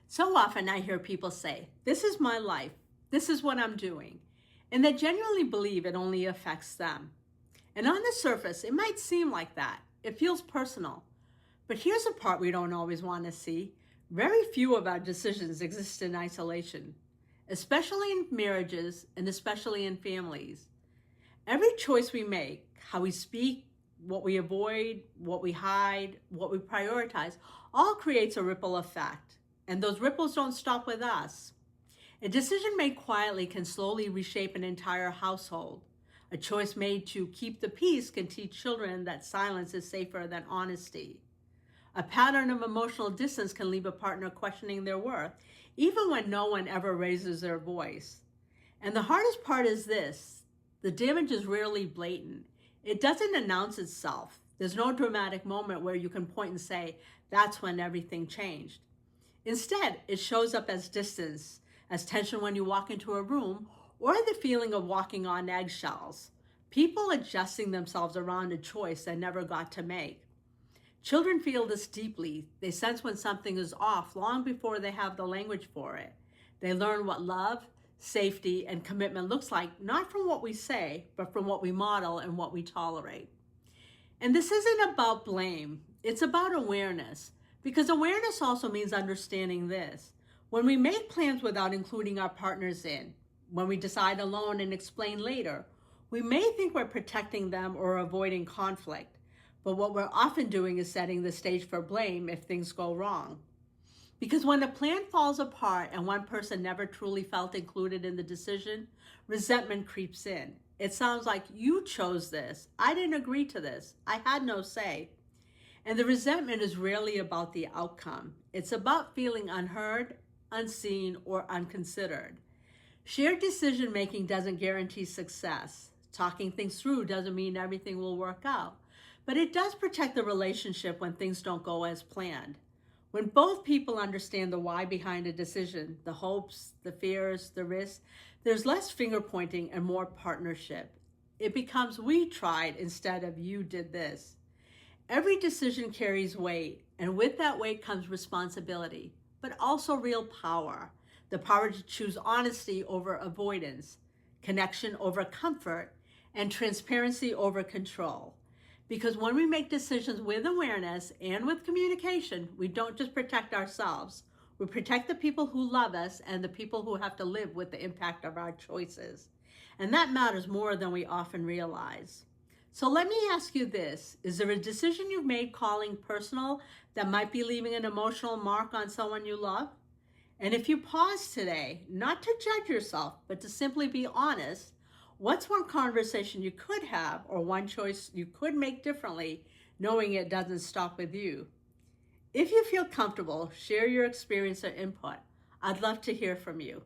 So often I hear people say, "This is my life. This is what I'm doing." And they genuinely believe it only affects them. And on the surface, it might seem like that. It feels personal. But here's the part we don't always want to see. Very few of our decisions exist in isolation, especially in marriages and especially in families. Every choice we make, how we speak, what we avoid, what we hide, what we prioritize, all creates a ripple effect. And those ripples don't stop with us. A decision made quietly can slowly reshape an entire household. A choice made to keep the peace can teach children that silence is safer than honesty. A pattern of emotional distance can leave a partner questioning their worth, even when no one ever raises their voice. And the hardest part is this: the damage is rarely blatant. It doesn't announce itself. There's no dramatic moment where you can point and say, that's when everything changed. Instead, it shows up as distance, as tension when you walk into a room, or the feeling of walking on eggshells. People adjusting themselves around a choice they never got to make. Children feel this deeply. They sense when something is off long before they have the language for it. They learn what love, safety, and commitment looks like, not from what we say, but from what we model and what we tolerate. And this isn't about blame. It's about awareness, because awareness also means understanding this. When we make plans without including our partners in, when we decide alone and explain later, we may think we're protecting them or avoiding conflict. But what we're often doing is setting the stage for blame if things go wrong. Because when a plan falls apart and one person never truly felt included in the decision, resentment creeps in. It sounds like, you chose this. I didn't agree to this. I had no say. And the resentment is rarely about the outcome. It's about feeling unheard, unseen, or unconsidered. Shared decision making doesn't guarantee success. Talking things through doesn't mean everything will work out. But it does protect the relationship when things don't go as planned. When both people understand the why behind a decision, the hopes, the fears, the risks, there's less finger pointing and more partnership. It becomes, we tried instead of, you did this. Every decision carries weight, and with that weight comes responsibility, but also real power. The power to choose honesty over avoidance, connection over comfort, and transparency over control. Because when we make decisions with awareness and with communication, we don't just protect ourselves. We protect the people who love us and the people who have to live with the impact of our choices. And that matters more than we often realize. So let me ask you this: is there a decision you've made calling personal that might be leaving an emotional mark on someone you love? And if you pause today, not to judge yourself, but to simply be honest, what's one conversation you could have or one choice you could make differently, knowing it doesn't stop with you? If you feel comfortable, share your experience or input. I'd love to hear from you.